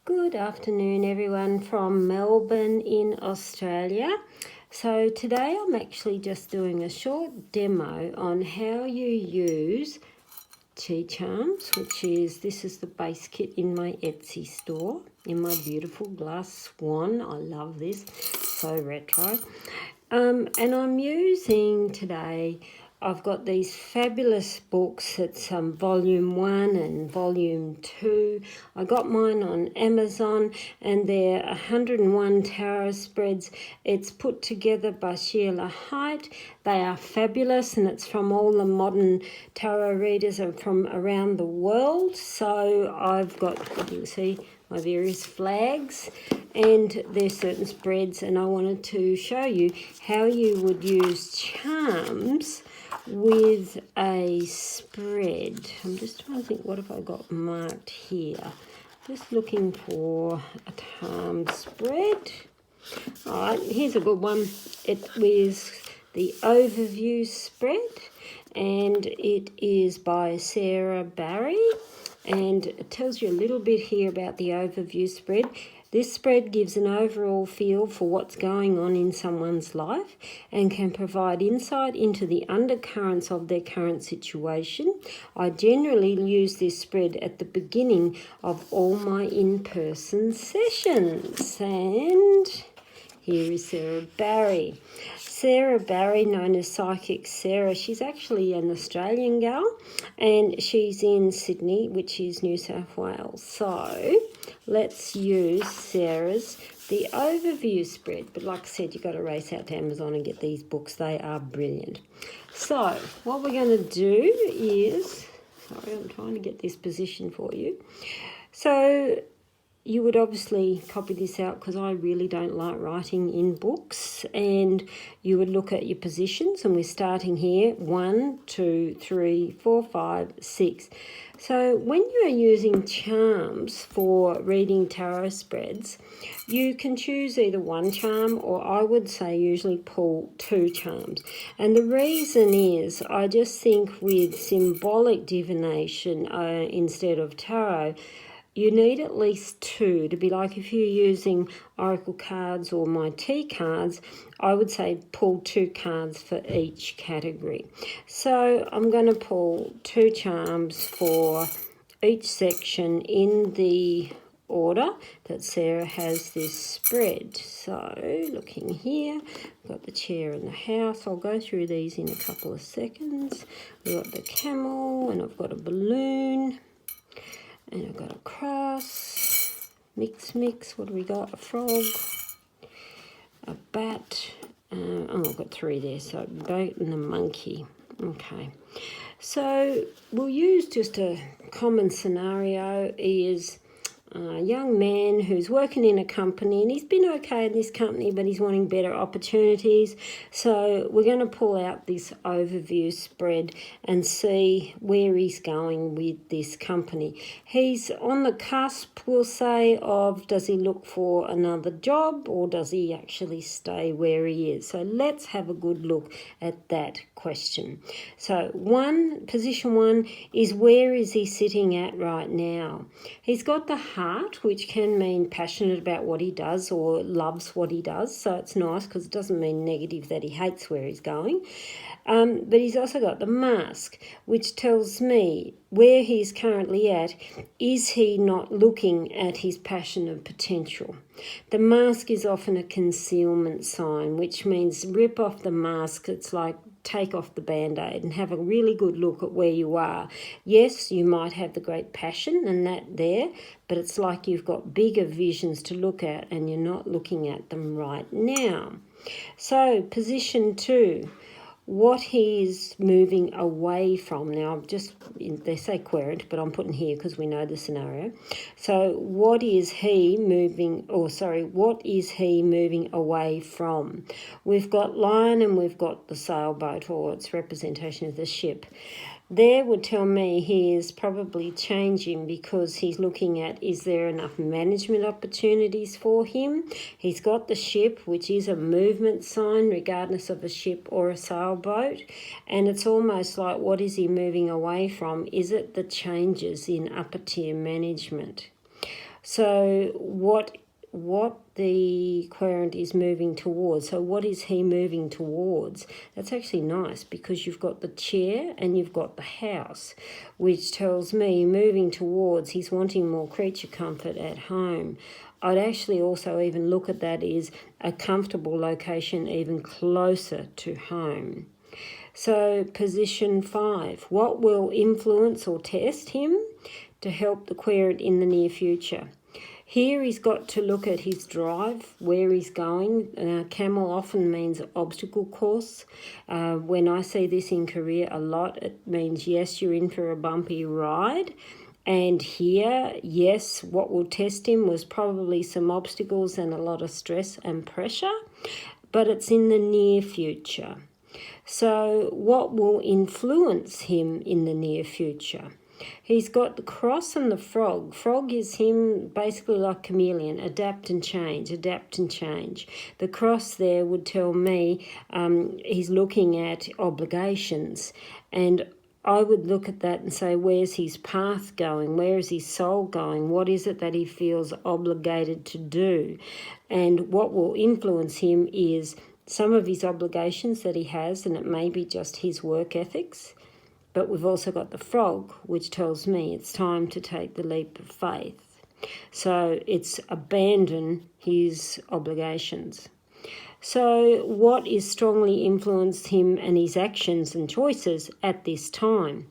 Good afternoon, everyone from Melbourne in Australia. So today I'm actually just doing a short demo on how you use tea charms, this is the base kit in my Etsy store in my beautiful glass swan. I love this, so retro. And I'm using today, I've got these fabulous books. It's volume 1 and volume 2. I got mine on Amazon and they're 101 tarot spreads. It's put together by Sheila Height. They are fabulous and it's from all the modern tarot readers and from around the world. So I've got, you can see, my various flags, and there's certain spreads, and I wanted to show you how you would use charms with a spread. I'm just trying to think, what have I got marked here? Just looking for a charm spread. All right, here's a good one. It is the overview spread, and it is by Sarah Barry. And it tells you a little bit here about the overview spread. This spread gives an overall feel for what's going on in someone's life and can provide insight into the undercurrents of their current situation. I generally use this spread at the beginning of all my in-person sessions. And here is Sarah Barry. Sarah Barry, known as Psychic Sarah, she's actually an Australian gal and she's in Sydney, which is New South Wales. So let's use Sarah's The Overview spread. But like I said, you've got to race out to Amazon and get these books. They are brilliant. So what we're going to do is, sorry, I'm trying to get this position for you. So you would obviously copy this out because I really don't like writing in books, and you would look at your positions, and we're starting here 1, 2, 3, 4, 5, 6. So when you are using charms for reading tarot spreads, you can choose either one charm, or I would say usually pull 2 charms. And the reason is I just think with symbolic divination instead of tarot, you need at least 2 to be like, if you're using oracle cards or my tea cards, I would say pull 2 cards for each category. So I'm going to pull 2 charms for each section in the order that Sarah has this spread. So looking here, I've got the chair and the house. I'll go through these in a couple of seconds. We've got the camel, and I've got a balloon. And I've got a cross, mix, what do we got? A frog, a bat, I've got 3 there, so a boat and a monkey. Okay, so we'll use just a common scenario is a young man who's working in a company, and he's been okay in this company, but he's wanting better opportunities. So we're going to pull out this overview spread and see where he's going with this company. He's on the cusp, we'll say, of does he look for another job or does he actually stay where he is? So let's have a good look at that question. So position 1 is, where is he sitting at right now? He's got the heart, which can mean passionate about what he does or loves what he does. So it's nice because it doesn't mean negative that he hates where he's going. But he's also got the mask, which tells me where he's currently at. Is he not looking at his passion and potential? The mask is often a concealment sign, which means rip off the mask. It's like take off the band-aid and have a really good look at where you are. Yes, you might have the great passion and that there, but it's like you've got bigger visions to look at and you're not looking at them right now. So position 2, what he is moving away from. Now, they say querent, but I'm putting here because we know the scenario. So what is he moving away from? We've got lion and we've got the sailboat, or its representation of the ship. There would tell me he is probably changing because he's looking at, is there enough management opportunities for him? He's got the ship, which is a movement sign, regardless of a ship or a sailboat. And it's almost like, what is he moving away from? Is it the changes in upper tier management? So what the querent is moving towards. So what is he moving towards? That's actually nice because you've got the chair and you've got the house, which tells me moving towards he's wanting more creature comfort at home. I'd actually also even look at that as a comfortable location even closer to home. So position 5, what will influence or test him to help the querent in the near future? Here he's got to look at his drive, where he's going. Camel often means obstacle course. When I see this in Korea a lot, it means yes, you're in for a bumpy ride. And here, yes, what will test him was probably some obstacles and a lot of stress and pressure, but it's in the near future. So what will influence him in the near future? He's got the cross and the frog. Frog is him basically like chameleon, adapt and change, adapt and change. The cross there would tell me he's looking at obligations, and I would look at that and say, where's his path going? Where is his soul going? What is it that he feels obligated to do? And what will influence him is some of his obligations that he has, and it may be just his work ethics. But we've also got the frog, which tells me it's time to take the leap of faith. So it's abandon his obligations. So what is strongly influenced him and his actions and choices at this time?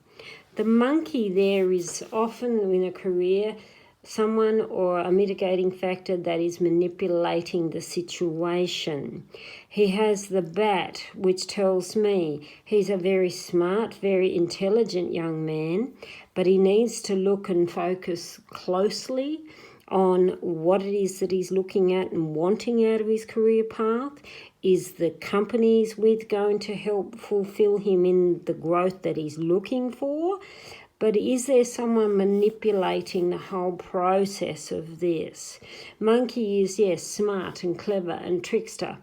The monkey there is often in a career someone or a mitigating factor that is manipulating the situation. He has the bat, which tells me he's a very smart, very intelligent young man, but he needs to look and focus closely on what it is that he's looking at and wanting out of his career path. Is the company he's with going to help fulfill him in the growth that he's looking for? But is there someone manipulating the whole process of this? Monkey is, yes, smart and clever and trickster.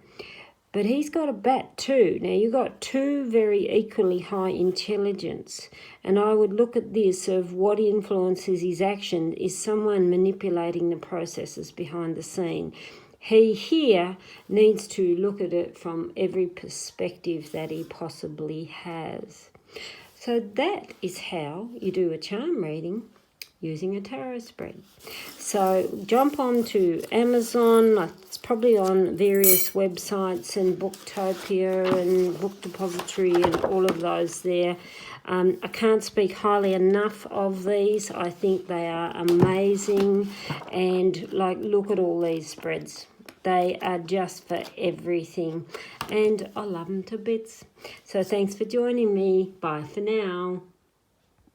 But he's got a bat too. Now, you've got two very equally high intelligence. And I would look at this of what influences his action. Is someone manipulating the processes behind the scene? He here needs to look at it from every perspective that he possibly has. So that is how you do a charm reading using a tarot spread. So jump on to Amazon. It's probably on various websites and Booktopia and Book Depository and all of those there. I can't speak highly enough of these. I think they are amazing. And look at all these spreads. They are just for everything. And I love them to bits. So thanks for joining me. Bye for now.